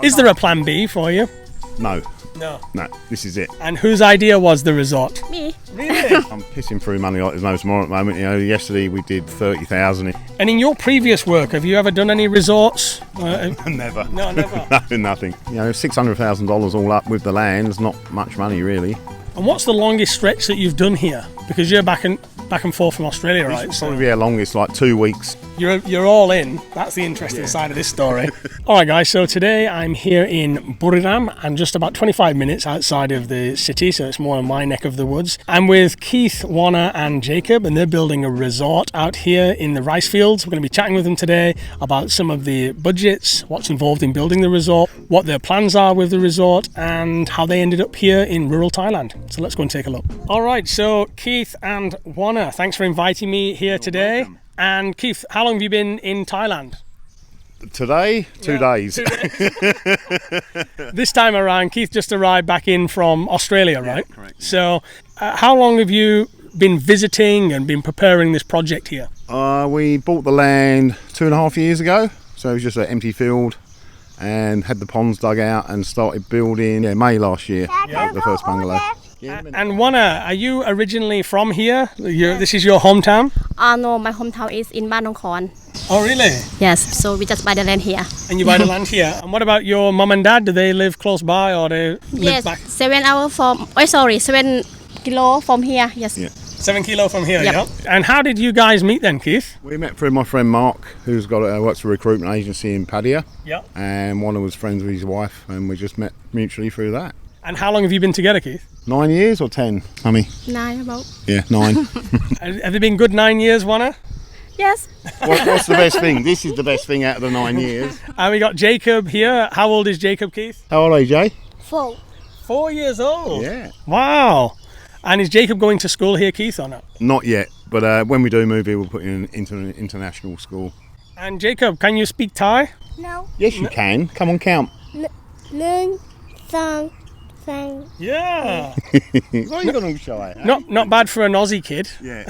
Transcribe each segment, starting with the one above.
Is there a plan B for you? No, No. this is it. And whose idea was the resort? Me. Really? I'm pissing through money like there's no tomorrow at the moment. You know, yesterday we did 30,000. And in your previous work, have you ever done any resorts? Never. No, never. No, nothing. You know, $600,000 all up with the land is not much money really. And what's the longest stretch that you've done here? Because you're back and forth from Australia, right? This will probably be our longest, like 2 weeks. You're all in. That's the interesting side of this story. All right, guys. So today I'm here in Buriram. I'm just about 25 minutes outside of the city, so it's more in my neck of the woods. I'm with Kieth, Warner, and Jacob, and they're building a resort out here in the rice fields. We're going to be chatting with them today about some of the budgets, what's involved in building the resort, what their plans are with the resort, and how they ended up here in rural Thailand. So let's go and take a look. All right. So Kieth and Warner, thanks for inviting me here today. Welcome. And Kieth, how long have you been in Thailand? Today, 2 days. 2 days. This time around, Kieth just arrived back in from Australia, right? Yeah, correct. So, how long have you been visiting and been preparing this project here? We bought the land 2.5 years ago, so it was just an empty field, and had the ponds dug out and started building. May last year, the first bungalow. And Warner, are you originally from here? This is your hometown? No, my hometown is in Ban Nong Khon. Oh, really? Yes, so we just buy the land here. And you buy the land here. And what about your mum and dad? Do they live close by or they live Yes, back? 7 hours from. 7 kilo from here. Yes. Yeah. 7 kilo from here, Yep. yeah? And how did you guys meet then, Kieth? We met through my friend Mark, who's got works for a recruitment agency in Pattaya, Yeah. and Warner was friends with his wife, and we just met mutually through that. And how long have you been together, Kieth? 9 years or 10, Mummy? 9 about. Yeah, 9. Have they been good 9 years, Warner? Yes. What's the best thing? This is the best thing out of the 9 years. And we got Jacob here. How old is Jacob, Kieth? How old are you, Jay? 4. 4 years old. Yeah. Wow. And is Jacob going to school here, Kieth, or not? Not yet, but when we do move here, we'll put him into an international school. And Jacob, can you speak Thai? No. Yes, you can. Come on, count. Learn song. Yeah. Why are you got all shy? Eh? Not bad for an Aussie kid. Yeah.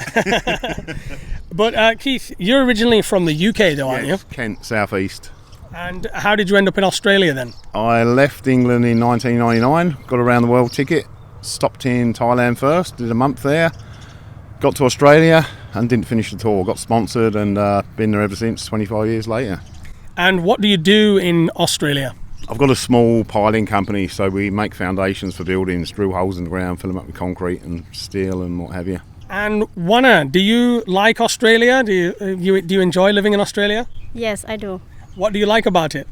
But Kieth, you're originally from the UK though, aren't you? Yes, Kent, South East. And how did you end up in Australia then? I left England in 1999, got a round the world ticket, stopped in Thailand first, did a month there, got to Australia and didn't finish the tour. Got sponsored and been there ever since, 25 years later. And what do you do in Australia? I've got a small piling company, so we make foundations for buildings, drill holes in the ground, fill them up with concrete and steel and what have you. And Warner, do you like Australia? Do you enjoy living in Australia? Yes, I do. What do you like about it?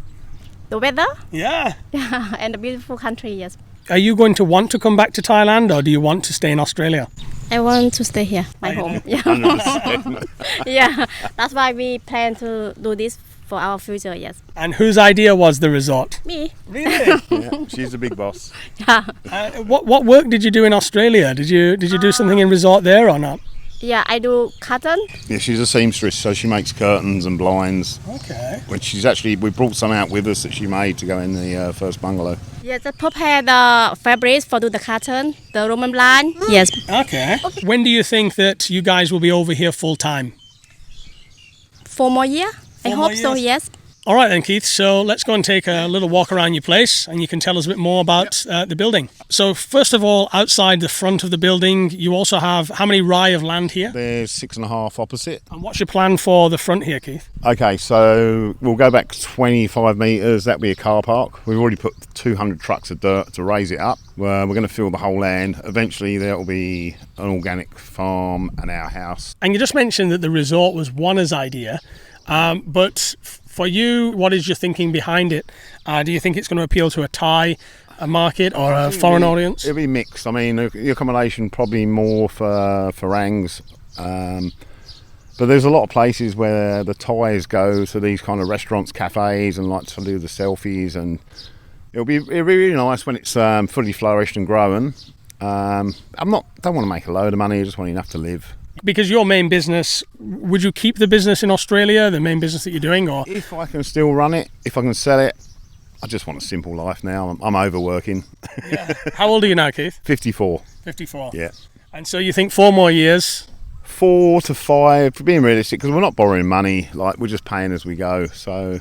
The weather. Yeah. Yeah, and the beautiful country. Yes. Are you going to want to come back to Thailand or do you want to stay in Australia? I want to stay here, my Oh, home. yeah. Yeah. 100%. Yeah. That's why we plan to do this for our future. Yes. And whose idea was the resort? Me. Really? Yeah, she's the big boss. Yeah. What work did you do in Australia? Did you do something in resort there or not? Yeah, I do cotton. Yeah, she's a seamstress, so she makes curtains and blinds. Okay. Which we brought some out with us that she made to go in the first bungalow. Yeah, just prepare the fabrics for do the cotton, the Roman blind. Yes. Okay. When do you think that you guys will be over here full time? 4 more years. I 4 more hope so. years? Yes. All right then, Kieth. So let's go and take a little walk around your place and you can tell us a bit more about the building. So first of all, outside the front of the building, you also have how many rai of land here? There's 6.5 opposite. And what's your plan for the front here, Kieth? Okay, so we'll go back 25 metres. That'll be a car park. We've already put 200 trucks of dirt to raise it up. We're going to fill the whole land. Eventually there will be an organic farm and our house. And you just mentioned that the resort was Warner's idea, but for you, what is your thinking behind it? Do you think it's going to appeal to a Thai market or a foreign audience? It'll be mixed. I mean, the accommodation probably more for Farangs. But there's a lot of places where the Thais go to these kind of restaurants, cafes, and like to do the selfies. And it'll be really nice when it's fully flourished and growing. Don't want to make a load of money. I just want enough to live. Because your main business, would you keep the business in Australia, the main business that you're doing, or? If I can still run it, if I can sell it, I just want a simple life now. I'm overworking. Yeah. How old are you now, Kieth? 54. 54. Yeah. And so you think 4 more years? 4 to 5, for being realistic, because we're not borrowing money. Like, we're just paying as we go. So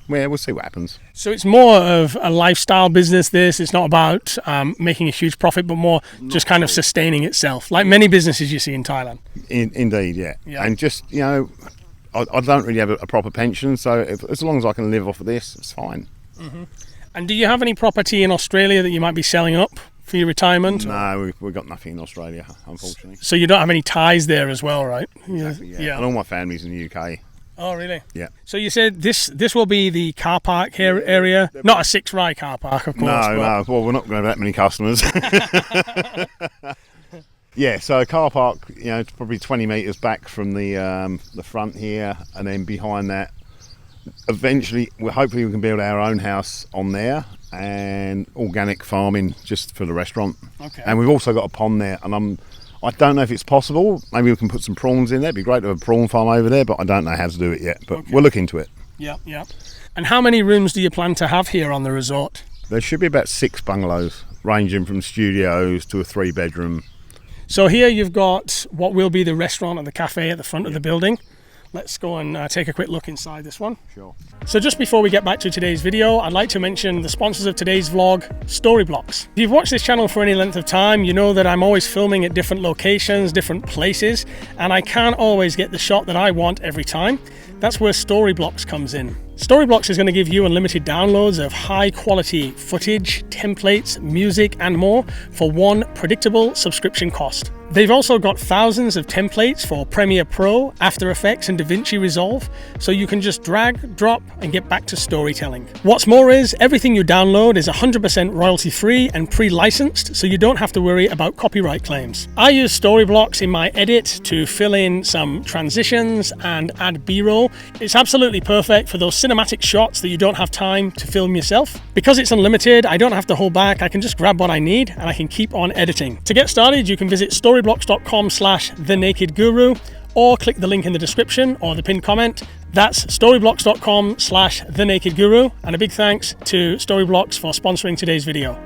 we'll see what happens. So it's more of a lifestyle business, this. It's not about making a huge profit, but more just kind of sustaining itself, like many businesses you see in Thailand. Indeed, yeah. And just, I don't really have a proper pension, so as long as I can live off of this, it's fine. Mm-hmm. And do you have any property in Australia that you might be selling up for your retirement? No, we've got nothing in Australia, unfortunately. So you don't have any ties there as well, right? Exactly, yeah. And all my family's in the UK. Oh, really? Yeah. So you said this will be the car park here area, not a 6-ray car park, of course. No. Well, we're not going to have that many customers. Yeah, so a car park, it's probably 20 metres back from the front here, and then behind that, eventually, hopefully we can build our own house on there, and organic farming just for the restaurant. Okay. And we've also got a pond there, and I don't know if it's possible. Maybe we can put some prawns in there. It'd be great to have a prawn farm over there, but I don't know how to do it yet. But we'll look into it. Yeah. And how many rooms do you plan to have here on the resort? There should be about 6 bungalows, ranging from studios to a 3-bedroom. So here you've got what will be the restaurant and the cafe at the front of the building. Let's go and take a quick look inside this one. Sure. So just before we get back to today's video, I'd like to mention the sponsors of today's vlog, Storyblocks. If you've watched this channel for any length of time, you know that I'm always filming at different locations, different places, and I can't always get the shot that I want every time. That's where Storyblocks comes in. Storyblocks is going to give you unlimited downloads of high quality footage, templates, music and more for one predictable subscription cost. They've also got thousands of templates for Premiere Pro, After Effects and DaVinci Resolve, so you can just drag, drop and get back to storytelling. What's more is, everything you download is 100% royalty free and pre-licensed, so you don't have to worry about copyright claims. I use Storyblocks in my edit to fill in some transitions and add B-roll. It's absolutely perfect for those cinematic shots that you don't have time to film yourself. Because it's unlimited, I don't have to hold back. I can just grab what I need and I can keep on editing. To get started, you can visit storyblocks.com/thenakedguru or click the link in the description or the pinned comment. That's storyblocks.com/thenakedguru, and a big thanks to Storyblocks for sponsoring today's video.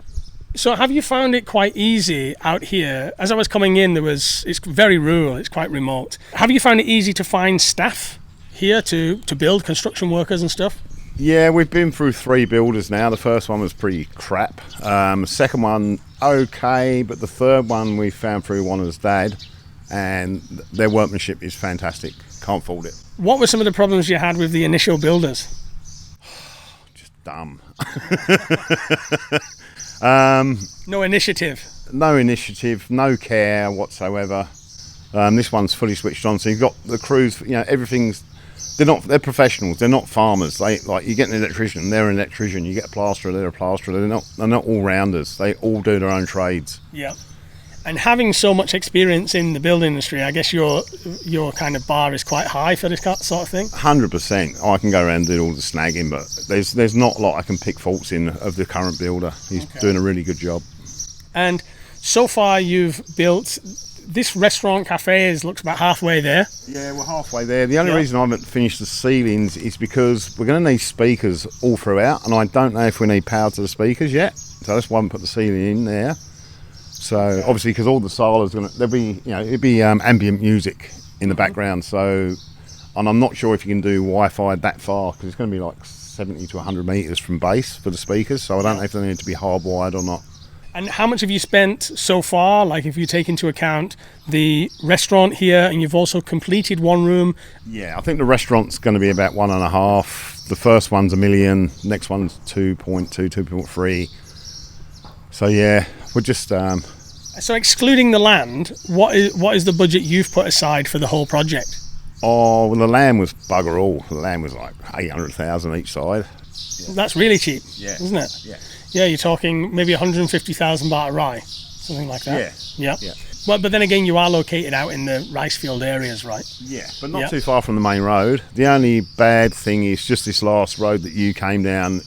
So have you found it quite easy out here? As I was coming in, it's very rural, it's quite remote. Have you found it easy to find staff here to build, construction workers and stuff? Yeah, we've been through 3 builders now. The first one was pretty crap. The second one, okay, but the third one we found through one of his dad, and their workmanship is fantastic. Can't fault it. What were some of the problems you had with the initial builders? Just dumb. No initiative. No initiative, no care whatsoever. This one's fully switched on, so you've got the crews, everything's. They're professionals. They're not farmers. You get an electrician, they're an electrician. You get a plasterer, they're a plasterer. They're not all rounders. They all do their own trades. Yeah. And having so much experience in the building industry, I guess your kind of bar is quite high for this sort of thing. 100%. I can go around and do all the snagging, but there's not a lot I can pick faults in of the current builder. He's doing a really good job. And so far, you've built. This restaurant cafe looks about halfway there. Yeah, we're halfway there. The only reason I haven't finished the ceilings is because we're going to need speakers all throughout, and I don't know if we need power to the speakers yet. So that's why I put the ceiling in there. So obviously, because all the silos there'll be, it'll be ambient music in the background. So, and I'm not sure if you can do Wi-Fi that far because it's going to be like 70 to 100 meters from base for the speakers. So I don't know if they need to be hardwired or not. And how much have you spent so far? Like if you take into account the restaurant here and you've also completed one room? Yeah, I think the restaurant's going to be about 1.5. The first one's $1 million. Next one's 2.2, 2.3. So yeah, we're just... So excluding the land, what is the budget you've put aside for the whole project? Oh, well, the land was bugger all. The land was like 800,000 each side. Yeah. That's really cheap, isn't it? Yeah. Yeah, you're talking maybe 150,000 baht a rye, something like that. Yeah. But then again, you are located out in the rice field areas, right? Yeah, but not too far from the main road. The only bad thing is just this last road that you came down.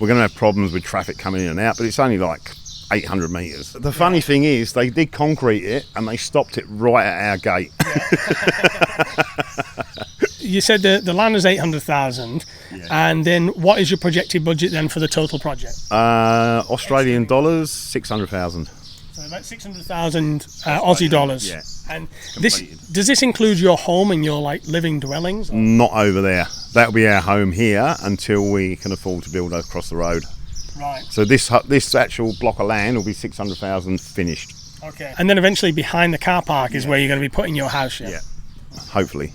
We're going to have problems with traffic coming in and out, but it's only like 800 metres. The funny thing is, they did concrete it and they stopped it right at our gate. You said the land is 800,000, and then what is your projected budget then for the total project? Australian dollars, 600,000. So about 600,000 Aussie dollars. Yeah. And Completed. does this include your home and your like living dwellings? Or? Not over there. That'll be our home here until we can afford to build across the road. Right. So this actual block of land will be 600,000 finished. Okay. And then eventually behind the car park is where you're going to be putting your house. Yeah. Hopefully.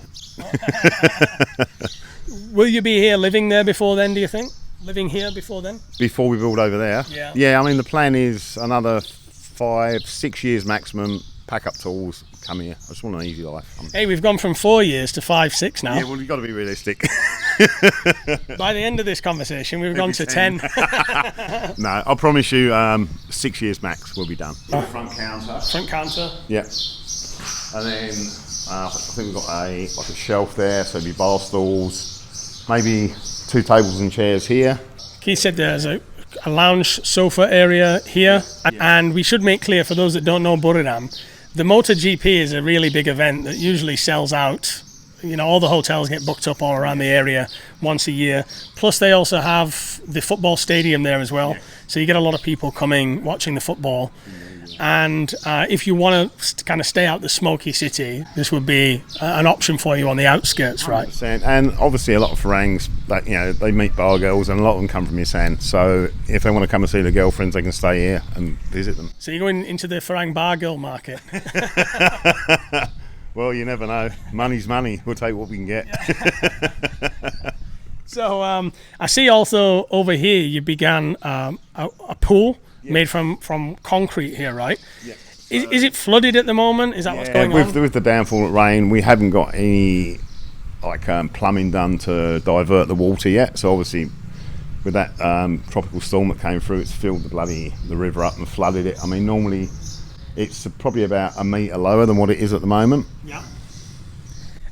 Will you be here living there before then, do you think? Living here before then? Before we build over there. Yeah. Yeah, I mean the plan is another 5-6 years maximum, pack up tools, come here. I just want an easy life. Hey, we've gone from 4 years to 5, 6 now. Yeah, well, you've got to be realistic. By the end of this conversation, we've gone to 10. No, I promise you 6 years max we'll be done. Front counter. Front counter. Yeah. And then I think we've got a shelf there, so it'll be bar stools, maybe 2 tables and chairs here. Keith said there's a lounge sofa area here, and we should make clear for those that don't know Buriram, the MotoGP is a really big event that usually sells out. You know, all the hotels get booked up all around the area once a year. Plus, they also have the football stadium there as well. So you get a lot of people coming, watching the football. And if you want to kind of stay out the smoky city, this would be an option for you on the outskirts, right? 100%. And obviously a lot of Farangs, that, you know, they meet bar girls, and a lot of them come from Yasan. So if they want to come and see their girlfriends, they can stay here and visit them. So you're going into the Farang bar girl market. Well, you never know. Money's money. We'll take what we can get. So I see also over here you began a pool made from concrete here, right? Yeah. Is it flooded at the moment? Is that what's going on? With the downfall of rain, we haven't got any plumbing done to divert the water yet. So obviously, with that tropical storm that came through, it's filled the river up and flooded it. I mean, normally it's probably about a metre lower than what it is at the moment. Yeah.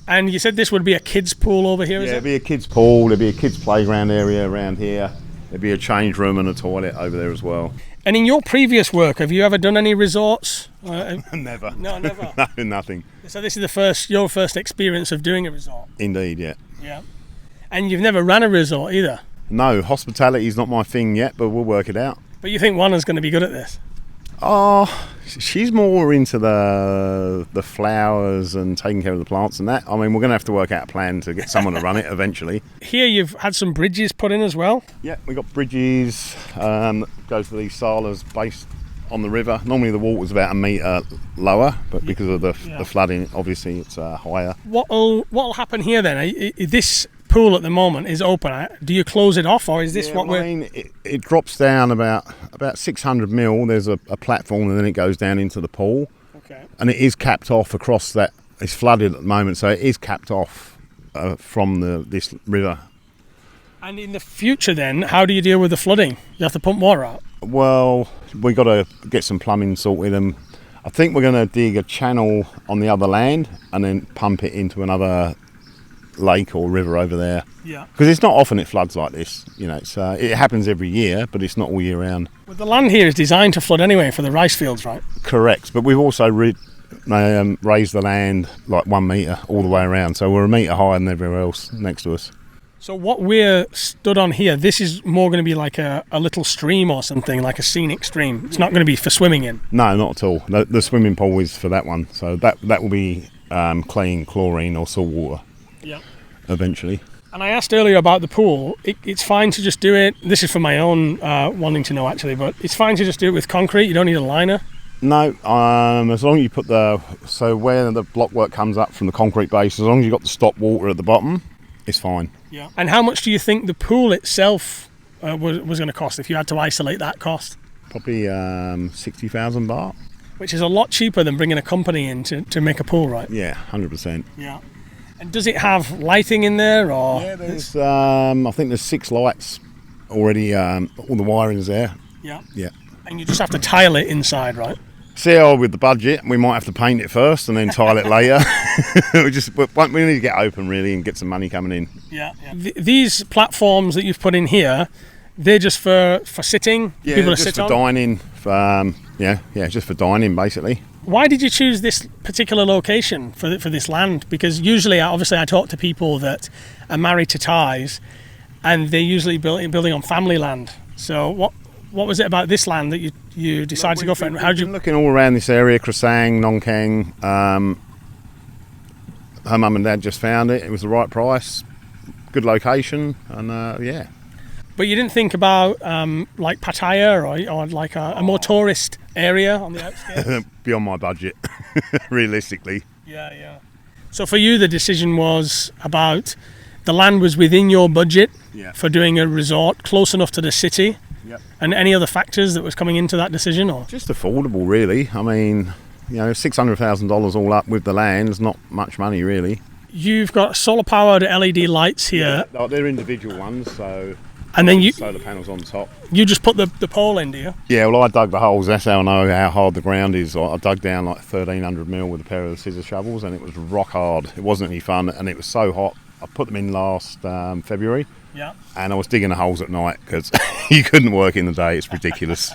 And you said this would be a kids' pool over here, is it? Yeah, it'd be a kids' pool. There'd be a kids' playground area around here. There'd be a change room and a toilet over there as well. And in your previous work, have you ever done any resorts? Never. No, never. No, nothing. So this is your first experience of doing a resort? Indeed, yeah. Yeah. And you've never ran a resort either? No, hospitality is not my thing yet, but we'll work it out. But you think Juana's going to be good at this? Oh, she's more into the flowers and taking care of the plants and that. I mean, we're going to have to work out a plan to get someone to run it eventually. Here you've had some bridges put in as well? Yeah, we got bridges, goes to these salas based on the river. Normally the water's about a metre lower, but because of the flooding, obviously it's higher. What'll happen here then? This pool at the moment is open. Do you close it off, or is this what we're... I mean, it drops down about 600 mil. There's a platform, and then it goes down into the pool. Okay. And it is capped off across that. It's flooded at the moment, so it is capped off from this river. And in the future then, how do you deal with the flooding? You have to pump water out? Well, we got to get some plumbing sorted, and I think we're going to dig a channel on the other land and then pump it into another lake or river over there. Yeah. Because it's not often it floods like this. You know, it happens every year, but it's not all year round. Well, the land here is designed to flood anyway for the rice fields, right? Correct, but we've also raised the land like 1 metre all the way around, so we're a metre higher than everywhere else next to us. So what we're stood on here, this is more going to be like a little stream or something, like a scenic stream. It's not going to be for swimming in. No, not at all. The swimming pool is for that one, so that will be clean chlorine or salt water. Yeah. Eventually. And I asked earlier about the pool. It's fine to just do it. This is for my own wanting to know actually, but it's fine to just do it with concrete. You don't need a liner. No, as long as you put where the block work comes up from the concrete base, as long as you've got the stop water at the bottom, it's fine. Yeah. And how much do you think the pool itself was going to cost if you had to isolate that cost? Probably 60,000 baht. Which is a lot cheaper than bringing a company in to make a pool, right? Yeah, 100%. Yeah. And does it have lighting in there, or? Yeah, there's. I think there's 6 lights already. All the wiring's there. Yeah. Yeah. And you just have to tile it inside, right? See, with the budget, we might have to paint it first and then tile it later. We need to get open really and get some money coming in. Yeah. These platforms that you've put in here, they're just for sitting. Yeah, people to just sit for on. dining. Just for dining basically. Why did you choose this particular location for this land? Because usually, obviously, I talk to people that are married to Thais, and they're usually building on family land. So what was it about this land that you decided to go for it? How did you? Looking all around this area, Krasang, Nong Keng. Her mum and dad just found it. It was the right price, good location, and yeah. But you didn't think about like Pattaya or like a more tourist area on the outskirts? Beyond my budget, realistically. Yeah. So for you, the decision was about the land was within your budget for doing a resort close enough to the city. Yep. And any other factors that was coming into that decision, or Just affordable, really. I mean, $600,000 all up with the land is not much money, really. you've got solar powered LED lights here, They're individual ones, so and then solar panels on top. you just put the pole in, do you? Yeah, well, I dug the holes. That's how I know how hard the ground is. I dug down like 1,300 mil with a pair of scissor shovels, and it was rock hard. It wasn't any fun, and it was so hot. I put them in last February, Yeah. and I was digging the holes at night because you couldn't work in the day. It's ridiculous.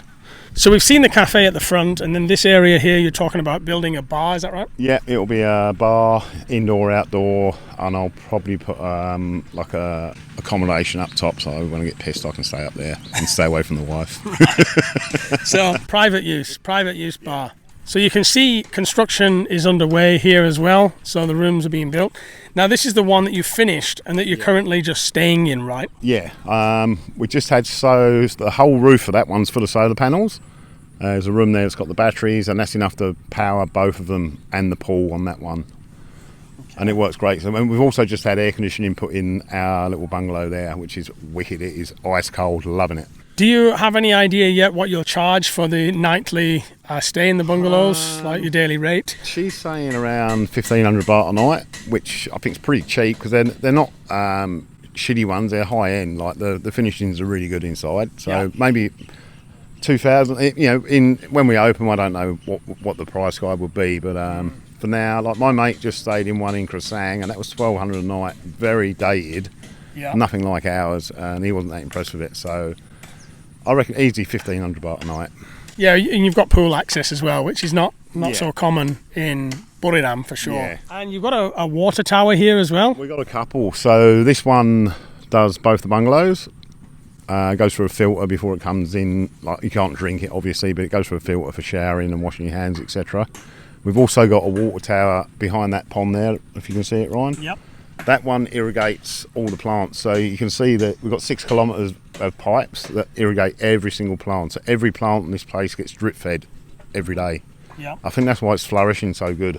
So we've seen the cafe at the front, and then this area here, you're talking about building a bar, is that right? Yeah, it'll be a bar, indoor, outdoor, and I'll probably put like a accommodation up top, so when I get pissed I can stay up there and stay away from the wife. So private use bar. So you can see construction is underway here as well, so the rooms are being built. Now this is the one that you finished and that you're currently just staying in, right? Yeah, we just had the whole roof of that one's full of solar panels. There's a room there that's got the batteries, and that's enough to power both of them and the pool on that one. Okay. And it works great. So we've also just had air conditioning put in our little bungalow there, which is wicked. It is ice cold, loving it. Do you have any idea yet what you'll charge for the nightly stay in the bungalows, like your daily rate? She's saying around 1,500 baht a night, which I think is pretty cheap because they're not shitty ones. They're high end. Like the finishings are really good inside. So maybe 2,000. You know, when we open, I don't know what the price guide would be, but for now, like my mate just stayed in one in Krasang, and that was 1,200 a night. Very dated, nothing like ours, and he wasn't that impressed with it. So I reckon easy 1,500 baht a night. Yeah, and you've got pool access as well, which is not so common in Buriram for sure. Yeah. And you've got a water tower here as well. We've got a couple. So this one does both the bungalows. Goes through a filter before it comes in. Like you can't drink it, obviously, but it goes through a filter for showering and washing your hands, etc. We've also got a water tower behind that pond there, if you can see it, Ryan. Yep. That one irrigates all the plants. So you can see that we've got 6 kilometres of pipes that irrigate every single plant. So every plant in this place gets drip fed every day. Yeah. I think that's why it's flourishing so good,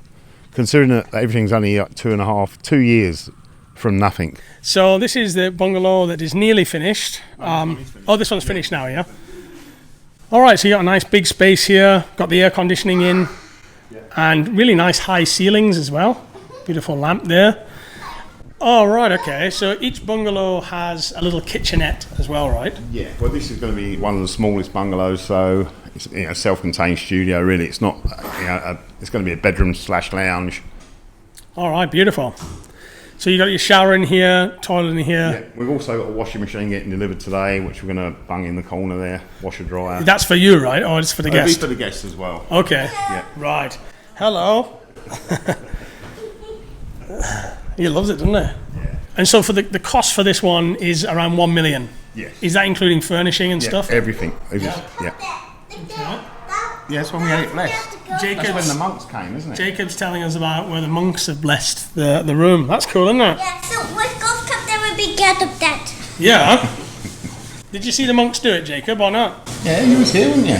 considering that everything's only like 2 years from nothing. So this is the bungalow that is nearly finished. This one's finished now, yeah? All right, so you got a nice big space here, got the air conditioning in, and really nice high ceilings as well. Beautiful lamp there. Oh, right, okay. So each bungalow has a little kitchenette as well, right? Yeah, well, this is going to be one of the smallest bungalows, so it's a self-contained studio, really. It's not, it's going to be a bedroom/lounge. All right, beautiful. So you got your shower in here, toilet in here. Yeah, we've also got a washing machine getting delivered today, which we're going to bung in the corner there, washer dryer. That's for you, right? Or it's for the guest? It'll be for the guests as well. Okay. Yeah. Right. Hello. He loves it, doesn't he? Yeah. And so for the cost for this one is around 1 million. Yes. Is that including furnishing and stuff? Everything. Okay. Yeah, that's when we had it blessed. Jacob's, That's when the monks came, isn't it? Jacob's telling us about where the monks have blessed the room. That's cool, isn't it? Yeah, so when God comes, there will be scared of that. Yeah. Did you see the monks do it, Jacob, or not? Yeah, you was here, weren't you?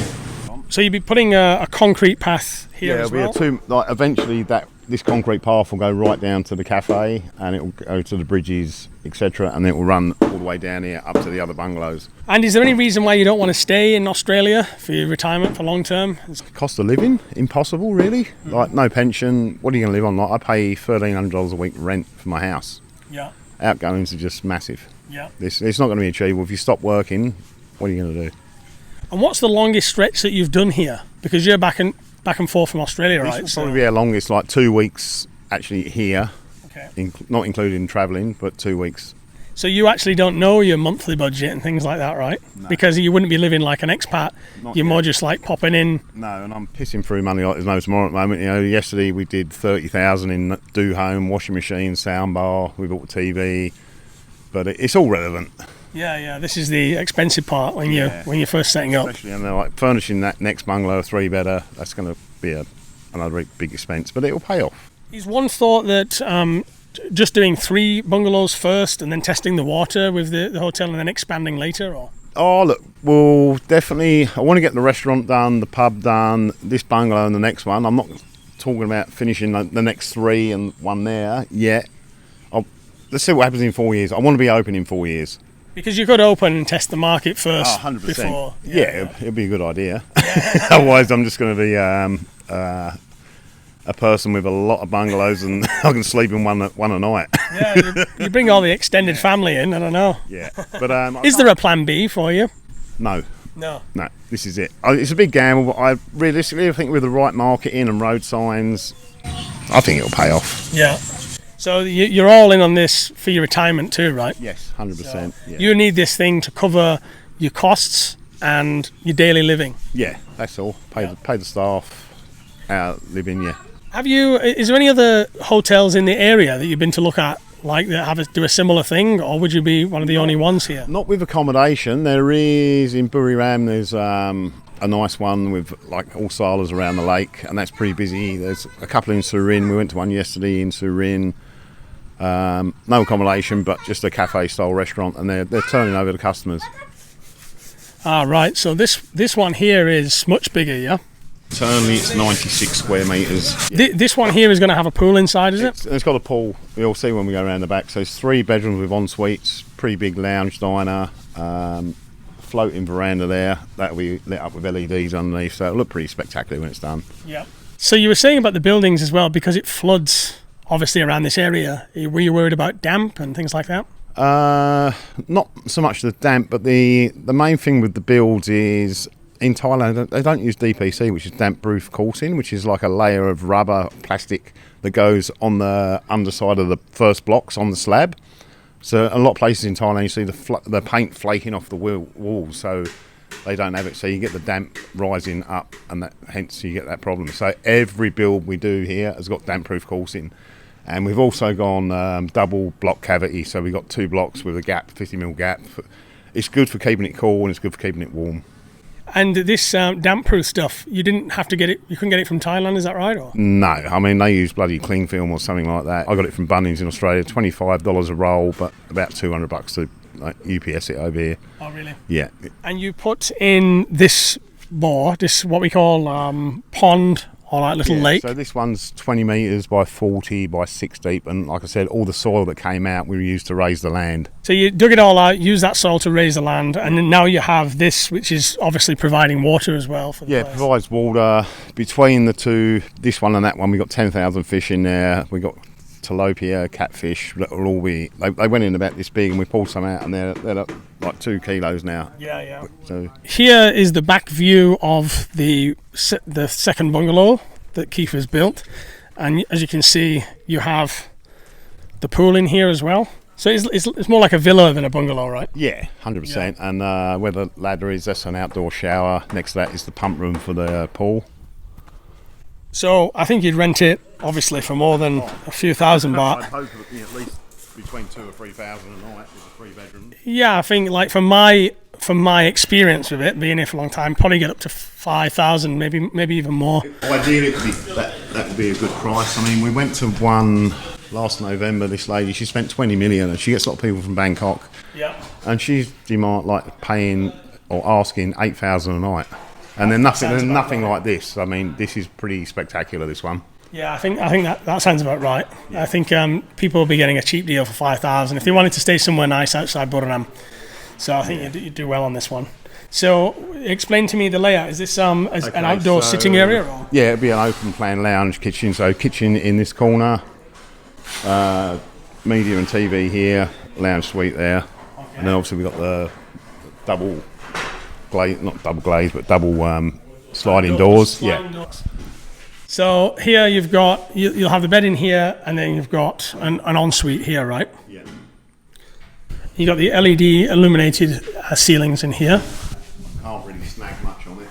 So you'd be putting a concrete path here as well? Yeah, eventually this concrete path will go right down to the cafe, and it will go to the bridges, etc., and it will run all the way down here up to the other bungalows. And is there any reason why you don't want to stay in Australia for your retirement for long term? Cost of living, impossible, really. Like no pension. What are you going to live on? Like I pay $1,300 a week rent for my house. Yeah. Outgoings are just massive. Yeah. It's not going to be achievable if you stop working. What are you going to do? And what's the longest stretch that you've done here? Because you're back and forth from Australia, right? This will probably be our longest, like 2 weeks actually here. Okay. Not including travelling, but 2 weeks. So you actually don't know your monthly budget and things like that, right? No. Because you wouldn't be living like an expat. You're more just like popping in. No, and I'm pissing through money like there's no tomorrow at the moment. Yesterday we did 30,000 in do home, washing machine, sound bar. We bought a TV, but it's all relevant. Yeah. This is the expensive part when you're first setting up. Especially, and they're like furnishing that next bungalow, a 3-bedder. That's going to be another big expense, but it will pay off. Is one thought that just doing 3 bungalows first and then testing the water with the hotel and then expanding later, or? Oh, look, well, definitely, I want to get the restaurant done, the pub done, this bungalow and the next one. I'm not talking about finishing the next 3 and one there yet. Let's see what happens in 4 years. I want to be open in 4 years. Because you could open and test the market first. Oh, 100%. Before. It'd be a good idea. Otherwise, I'm just going to be a person with a lot of bungalows and I can sleep in one a night. Yeah, you bring all the extended family in, I don't know. Yeah. But is there a plan B for you? No, this is it. It's a big gamble, but I realistically think with the right marketing and road signs, I think it'll pay off. Yeah. So you're all in on this for your retirement too, right? Yes, 100%. So you need this thing to cover your costs and your daily living. Yeah, that's all. Pay the staff, our living. Yeah. Is there any other hotels in the area that you've been to look at, like that do a similar thing, or would you be one of the only ones here? Not with accommodation. There is in Buriram. There's a nice one with like all salas around the lake, and that's pretty busy. There's a couple in Surin. We went to one yesterday in Surin. No accommodation, but just a cafe-style restaurant, and they're turning over to customers. Ah, right. So this one here is much bigger, yeah? Internally, it's 96 square metres. This one here is going to have a pool inside, is it? It's got a pool. You'll see when we go around the back. So it's 3 bedrooms with en-suites, pretty big lounge diner, floating veranda there. That'll be lit up with LEDs underneath, so it'll look pretty spectacular when it's done. Yeah. So you were saying about the buildings as well, because it floods obviously around this area. Were you worried about damp and things like that? Not so much the damp, but the main thing with the builds is in Thailand they don't use DPC, which is damp-proof coursing, which is like a layer of rubber plastic that goes on the underside of the first blocks on the slab. So a lot of places in Thailand you see the paint flaking off the walls, so they don't have it. So you get the damp rising up, and hence you get that problem. So every build we do here has got damp-proof coursing. And we've also gone double block cavity, so we've got 2 blocks with a gap, 50mm gap. It's good for keeping it cool and it's good for keeping it warm. And this damp-proof stuff, you didn't have to get it, you couldn't get it from Thailand, is that right? Or? No, I mean, they use bloody cling film or something like that. I got it from Bunnings in Australia, $25 a roll, but about $200 to UPS it over here. Oh, really? Yeah. And you put in this what we call pond, or like little lake. So this one's 20 metres by 40 by 6 deep, and like I said, all the soil that came out we used to raise the land. So you dug it all out, used that soil to raise the land, and then now you have this, which is obviously providing water as well for the place. It provides water. Between the two, this one and that one, we got 10,000 fish in there. We got tilapia, catfish. That'll all be. They went in about this big, and we pulled some out, and they're like 2 kilos now. Yeah. So here is the back view of the second bungalow that Kieth has built, and as you can see, you have the pool in here as well. So it's more like a villa than a bungalow, right? Yeah, 100%. And where the ladder is, that's an outdoor shower. Next to that is the pump room for the pool. So I think you'd rent it, obviously, for more than a few thousand baht. I'd hope at least between 2,000 or 3,000 a night with a 3-bedroom. Yeah, I think like from my experience with it, being here for a long time, probably get up to 5,000, maybe even more. Ideally, that would be a good price. I mean, we went to one last November. This lady, she spent 20 million, and she gets a lot of people from Bangkok. Yeah. And she's paying or asking 8,000 a night. And then nothing like this. I mean, this is pretty spectacular, this one. Yeah, I think that sounds about right. Yeah. I think people will be getting a cheap deal for 5,000 if they wanted to stay somewhere nice outside Buriram. So I think you do well on this one. So explain to me the layout. Is this an outdoor sitting area? Or? Yeah, it'd be an open plan lounge kitchen. So kitchen in this corner, media and TV here, lounge suite there. Okay. And then obviously we've got the double sliding doors. Doors. So here you'll have the bed in here, and then you've got an ensuite here, right? Yeah. You got the LED illuminated ceilings in here. Can't really snag much on it.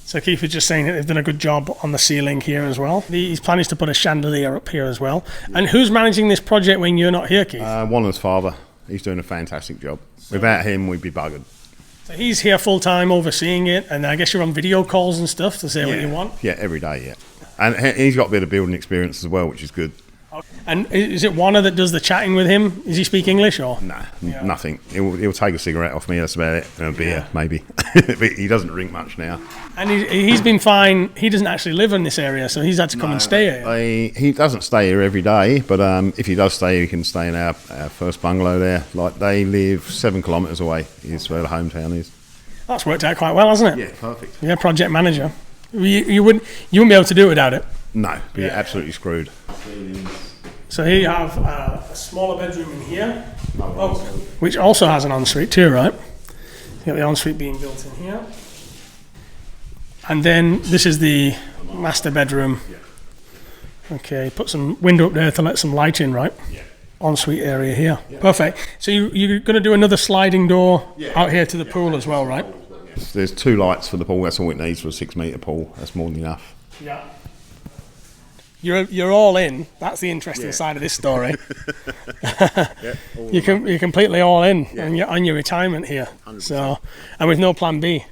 So Kieth was just saying that they've done a good job on the ceiling here as well. His plan is to put a chandelier up here as well. And who's managing this project when you're not here, Kieth? Wanna's father. He's doing a fantastic job. Without him, we'd be buggered. So he's here full time overseeing it, and I guess you're on video calls and stuff to say what you want? Yeah, every day, yeah. And he's got a bit of building experience as well, which is good. And is it Warner that does the chatting with him? Does he speak English or? Nah, nothing. He'll take a cigarette off me, that's about it, and a beer, maybe. But he doesn't drink much now. And he's been fine. He doesn't actually live in this area, so he's had to come and stay here. He doesn't stay here every day, but if he does stay, he can stay in our first bungalow there. Like, they live 7 kilometres away, is where the hometown is. That's worked out quite well, hasn't it? Yeah, perfect. Yeah, project manager. You wouldn't be able to do it without it. No, be absolutely screwed. So here you have a smaller bedroom in here, which also has an ensuite too, right? You got the ensuite being built in here. And then this is the master bedroom. Okay, put some window up there to let some light in, right? Yeah. Ensuite area here. Yeah. Perfect. So you're going to do another sliding door out here to the pool as well, right? There's 2 lights for the pool. That's all it needs for a 6-metre pool. That's more than enough. Yeah. You're all in. That's the interesting side of this story. You're completely all in on your retirement here. 100%. So, and with no plan B.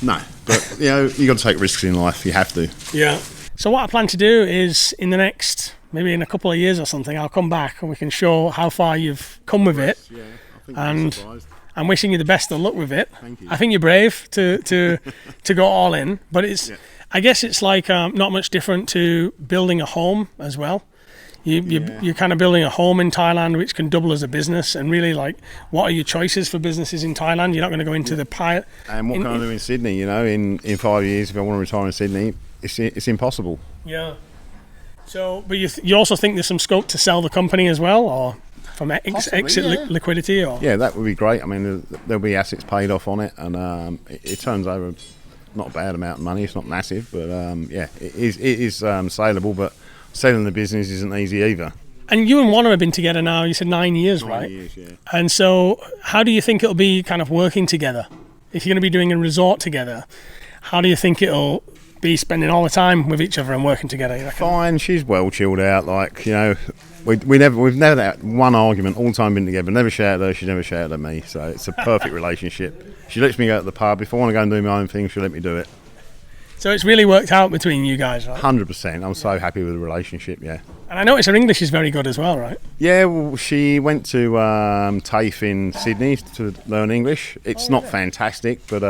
No, but you got to take risks in life. You have to. Yeah. So what I plan to do is in the next, maybe in a couple of years or something, I'll come back and we can show how far you've come with it. Yeah, I think and I'm wishing you the best of luck with it. Thank you. I think you're brave to go all in, but it's. Yeah. I guess it's like not much different to building a home as well. You're kind of building a home in Thailand, which can double as a business. And really, like, what are your choices for businesses in Thailand? You're not going to go into the pilot. And what can I do in Sydney? In 5 years, if I want to retire in Sydney, it's impossible. Yeah. So, but you also think there's some scope to sell the company as well, or from exit liquidity, or? Yeah, that would be great. I mean, there'll be assets paid off on it, and it turns over. Not a bad amount of money. It's not massive, but it is saleable. But selling the business isn't easy either. And you and Warner have been together now. You said 9 years, right? 9 years, yeah. And so, how do you think it'll be kind of working together? If you're going to be doing a resort together, how do you think it'll be spending all the time with each other and working together? You reckon? Fine. She's well chilled out. Like, we've never had one argument all the time been together. Never shouted at her. She's never shouted at me. So it's a perfect relationship. She lets me go to the pub. If I want to go and do my own thing, she'll let me do it. So it's really worked out between you guys, right? 100%. I'm so happy with the relationship, yeah. And I notice her English is very good as well, right? Yeah, well, she went to TAFE in Sydney to learn English. It's not fantastic, but...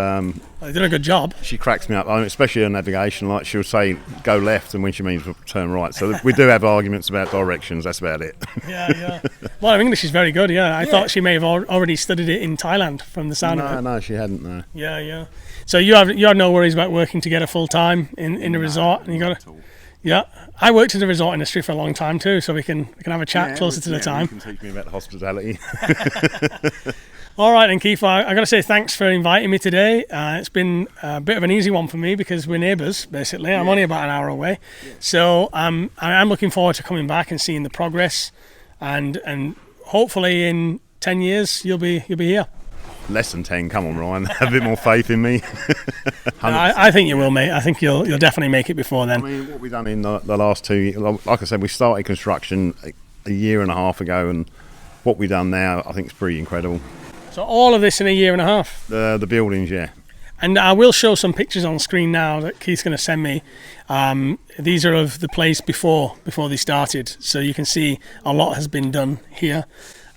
they did a good job. She cracks me up, especially on navigation. Like, she'll say, go left, and when she means turn right. So we do have arguments about directions, that's about it. Yeah. Well, her English is very good, yeah. I thought she may have already studied it in Thailand from the sound of it. No, she hadn't, no. Yeah. So you have no worries about working together full time in the resort, and you got to. Yeah, I worked in the resort industry for a long time too, so we can have a chat closer to the time. You can teach me about the hospitality. All right, and Kieth, I got to say thanks for inviting me today. It's been a bit of an easy one for me because we're neighbours, basically. I'm only about an hour away, so I'm looking forward to coming back and seeing the progress, and hopefully in 10 years you'll be here. Less than 10, come on, Ryan. Have a bit more faith in me. I think you will, mate. I think you'll definitely make it before then. I mean, what we've done in the last 2 years, like I said, we started construction a year and a half ago, and what we've done now, I think is pretty incredible. So all of this in a year and a half? The buildings, yeah. And I will show some pictures on screen now that Kieth's going to send me. These are of the place before they started, so you can see a lot has been done here.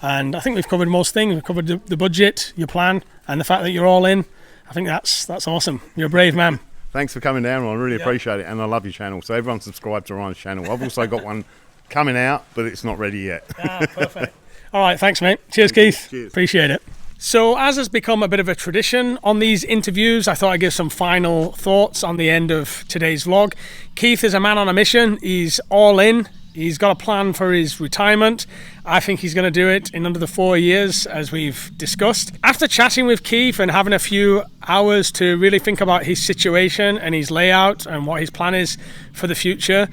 And I think we've covered most things. We've covered the budget, your plan, and the fact that you're all in. I think that's awesome. You're a brave man. Thanks for coming down, Ryan. I really appreciate it. And I love your channel. So everyone subscribe to Ryan's channel. I've also got one coming out, but it's not ready yet. Perfect. All right, thanks, mate. Cheers, Kieth. Cheers. Appreciate it. So as has become a bit of a tradition on these interviews, I thought I'd give some final thoughts on the end of today's vlog. Kieth is a man on a mission. He's all in. He's got a plan for his retirement. I think he's going to do it in under the 4 years, as we've discussed. After chatting with Kieth and having a few hours to really think about his situation and his layout and what his plan is for the future,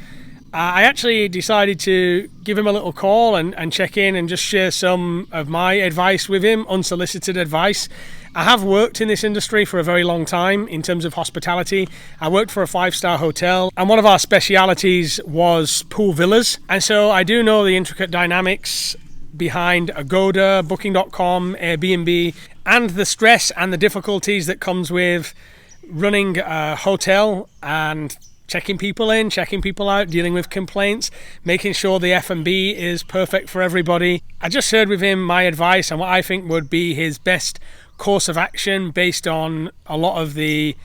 I actually decided to give him a little call and check in and just share some of my advice with him, unsolicited advice. I have worked in this industry for a very long time in terms of hospitality. I worked for a 5-star hotel, and one of our specialities was pool villas. And so I do know the intricate dynamics behind Agoda, Booking.com, Airbnb, and the stress and the difficulties that comes with running a hotel and checking people in, checking people out, dealing with complaints, making sure the F&B is perfect for everybody. I just shared with him my advice and what I think would be his best course of action based on a lot of the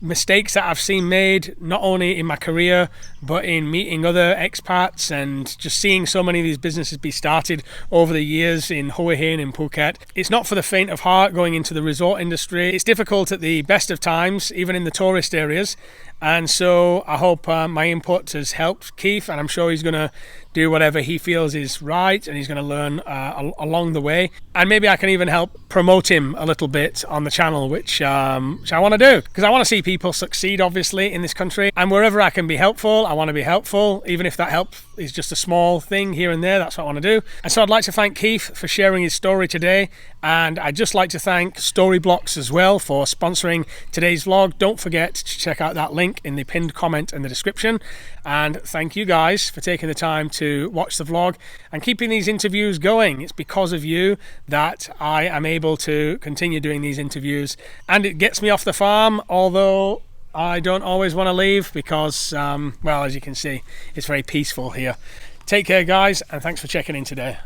mistakes that I've seen made, not only in my career but in meeting other expats and just seeing so many of these businesses be started over the years in Hua Hin and Phuket. It's not for the faint of heart going into the resort industry. It's difficult at the best of times, even in the tourist areas. And so I hope my input has helped Kieth, and I'm sure he's going to do whatever he feels is right, and he's going to learn along the way. And maybe I can even help promote him a little bit on the channel, which I want to do, because I want to see people succeed, obviously, in this country. And wherever I can be helpful, I want to be helpful, even if that help is just a small thing here and there. That's what I want to do. And so I'd like to thank Kieth for sharing his story today. And I'd just like to thank Storyblocks as well for sponsoring today's vlog. Don't forget to check out that link in the pinned comment in the description. And thank you guys for taking the time to watch the vlog and keeping these interviews going. It's because of you that I am able to continue doing these interviews, and it gets me off the farm, although I don't always want to leave because, well, as you can see, it's very peaceful here. Take care, guys, and thanks for checking in today.